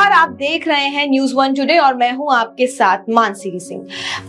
नमस्कार, आप देख रहे हैं न्यूज वन टुडे और मैं हूं आपके साथ मानसी सिंह।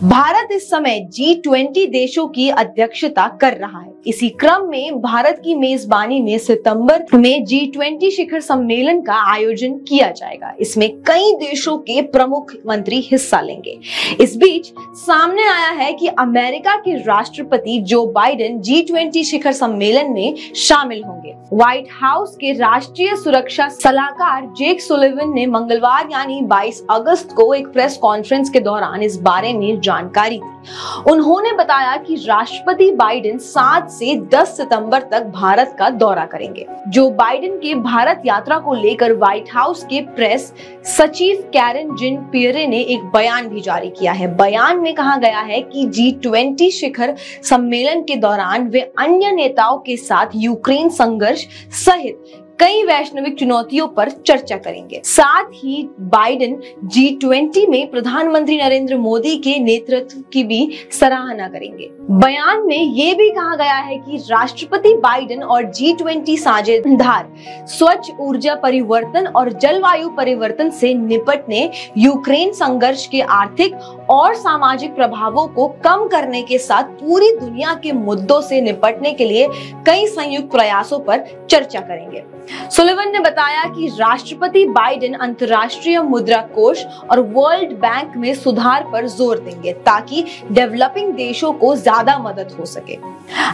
भारत इस समय G20 देशों की अध्यक्षता कर रहा है। इसी क्रम में भारत की मेजबानी में सितंबर में G20 शिखर सम्मेलन का आयोजन किया जाएगा। इसमें कई देशों के प्रमुख मंत्री हिस्सा लेंगे। इस बीच सामने आया है कि अमेरिका के राष्ट्रपति जो बाइडेन G20 शिखर सम्मेलन में शामिल होंगे। व्हाइट हाउस के राष्ट्रीय सुरक्षा सलाहकार जेक सुलिवन ने मंगलवार यानी 22 अगस्त को एक प्रेस कॉन्फ्रेंस के दौरान इस बारे में जानकारी दी। उन्होंने बताया कि राष्ट्रपति बाइडेन 7 से 10 सितंबर तक भारत का दौरा करेंगे। जो बाइडेन के भारत यात्रा को लेकर व्हाइट हाउस के प्रेस सचिव कैरन जिन पियरे ने एक बयान भी जारी किया है। बयान में कहा गया है कि G20 शिखर सम्मेलन के दौरान वे अन्य नेताओं के साथ यूक्रेन संघर्ष सहित कई वैश्विक चुनौतियों पर चर्चा करेंगे। साथ ही बाइडेन G20 में प्रधानमंत्री नरेंद्र मोदी के नेतृत्व की भी सराहना करेंगे। बयान में यह भी कहा गया है कि राष्ट्रपति बाइडेन और G20 साझेदार स्वच्छ ऊर्जा परिवर्तन और जलवायु परिवर्तन से निपटने, यूक्रेन संघर्ष के आर्थिक और सामाजिक प्रभावों को कम करने के साथ पूरी दुनिया के मुद्दों से निपटने के लिए कई संयुक्त प्रयासों पर चर्चा करेंगे। सुलिवन ने बताया कि राष्ट्रपति बाइडेन अंतर्राष्ट्रीय मुद्रा कोष और वर्ल्ड बैंक में सुधार पर जोर देंगे ताकि डेवलपिंग देशों को ज्यादा मदद हो सके।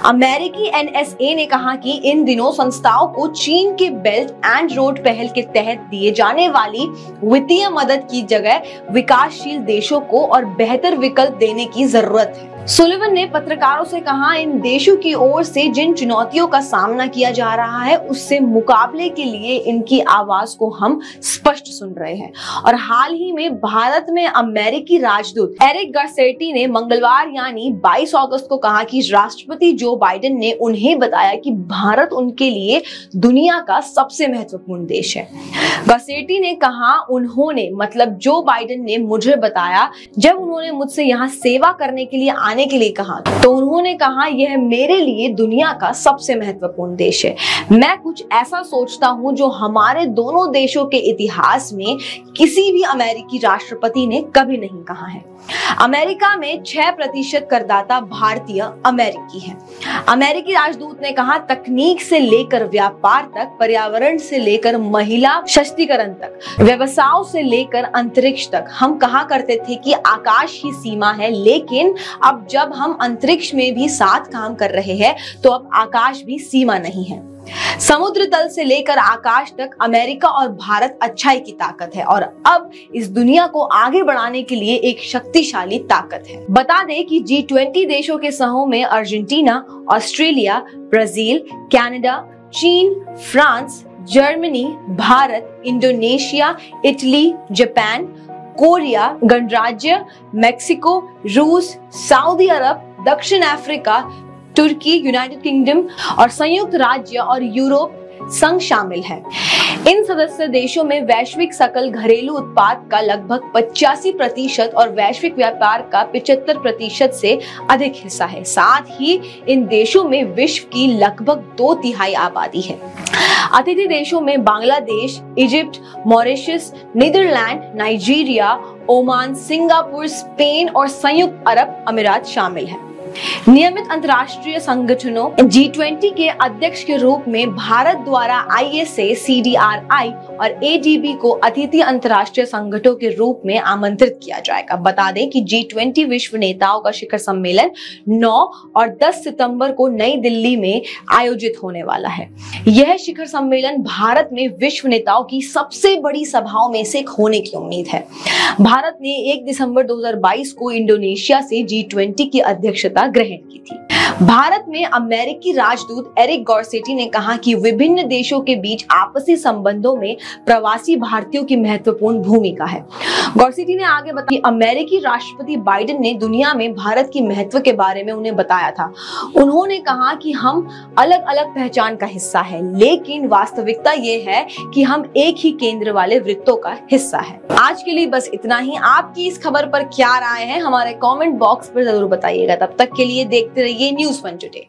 अमेरिकी NSA ने कहा कि इन दिनों संस्थाओं को चीन के बेल्ट एंड रोड पहल के तहत दिए जाने वाली वित्तीय मदद की जगह विकासशील देशों को और बेहतर विकल्प देने की जरूरत है। सुलिवन ने पत्रकारों से कहा, इन देशों की ओर से जिन चुनौतियों का सामना किया जा रहा है उससे मुकाबले के लिए इनकी आवाज को हम स्पष्ट सुन रहे हैं। और हाल ही में भारत में अमेरिकी राजदूत एरिक गारसेटी ने मंगलवार यानी 22 अगस्त को कहा कि राष्ट्रपति जो बाइडेन ने उन्हें बताया कि भारत उनके लिए दुनिया का सबसे महत्वपूर्ण देश है। गारसेटी ने कहा, उन्होंने मतलब जो बाइडेन ने मुझे बताया जब उन्होंने मुझसे यहाँ सेवा करने के लिए आने के लिए कहा तो उन्होंने कहा यह मेरे लिए दुनिया का सबसे महत्वपूर्ण देश है। मैं कुछ ऐसा सोचता हूं जो हमारे दोनों देशों के इतिहास में किसी भी अमेरिकी राष्ट्रपति ने कभी नहीं कहा है। अमेरिका में 6% करदाता भारतीय अमेरिकी हैं। अमेरिकी राजदूत ने कहा, तकनीक से लेकर व्यापार तक, पर्यावरण से लेकर महिला सशक्तिकरण तक, व्यवसायों से लेकर अंतरिक्ष तक, हम कहा करते थे कि आकाश ही सीमा है, लेकिन अब जब हम अंतरिक्ष में भी साथ काम कर रहे हैं तो अब आकाश भी सीमा नहीं है। समुद्र तल से लेकर आकाश तक अमेरिका और भारत अच्छाई की ताकत है और अब इस दुनिया को आगे बढ़ाने के लिए एक शक्तिशाली ताकत है। बता दें कि G20 देशों के समूह में अर्जेंटीना, ऑस्ट्रेलिया, ब्राजील, कनाडा, चीन, France, Germany, Bharat, Indonesia, Italy, Japan, Korea गणराज्य, मेक्सिको, रूस, सऊदी अरब, दक्षिण अफ्रीका, तुर्की, यूनाइटेड किंगडम और संयुक्त राज्य और यूरोप संघ शामिल है। इन सदस्य देशों में वैश्विक सकल घरेलू उत्पाद का लगभग 85% और वैश्विक व्यापार का 75% से अधिक हिस्सा है। साथ ही इन देशों में विश्व की लगभग 2/3 आबादी है। अतिथि देशों में Bangladesh, Egypt, Mauritius, Netherlands, Nigeria, Oman, Singapore, Spain और संयुक्त अरब अमीरात शामिल है। नियमित अंतर्राष्ट्रीय संगठनों G20 के अध्यक्ष के रूप में भारत द्वारा ISA, CDRI और ADB को अतिथि अंतर्राष्ट्रीय संगठनों के रूप में आमंत्रित किया जाएगा। बता दें कि G20 विश्व नेताओं का शिखर सम्मेलन 9 और 10 सितंबर को नई दिल्ली में आयोजित होने वाला है। यह शिखर सम्मेलन भारत में विश्व नेताओं की सबसे बड़ी सभाओं में से एक होने की उम्मीद है। भारत ने 1 दिसंबर 2022 को इंडोनेशिया से G20 की अध्यक्षता ग्रहण की थी। भारत में अमेरिकी राजदूत एरिक गारसेटी ने कहा कि विभिन्न देशों के बीच आपसी संबंधों में प्रवासी भारतीयों की महत्वपूर्ण भूमिका है। गारसेटी ने आगे बताया कि अमेरिकी राष्ट्रपति बाइडेन ने दुनिया में भारत की महत्व के बारे में उन्हें बताया था। उन्होंने कहा कि हम अलग अलग पहचान का हिस्सा है, लेकिन वास्तविकता ये है कि हम एक ही केंद्र वाले वृत्तों का हिस्सा है। आज के लिए बस इतना ही। आपकी इस खबर पर क्या राय है हमारे कमेंट बॉक्स पर जरूर बताइएगा। तब तक के लिए देखते रहिए न्यूज़ वन टुडे।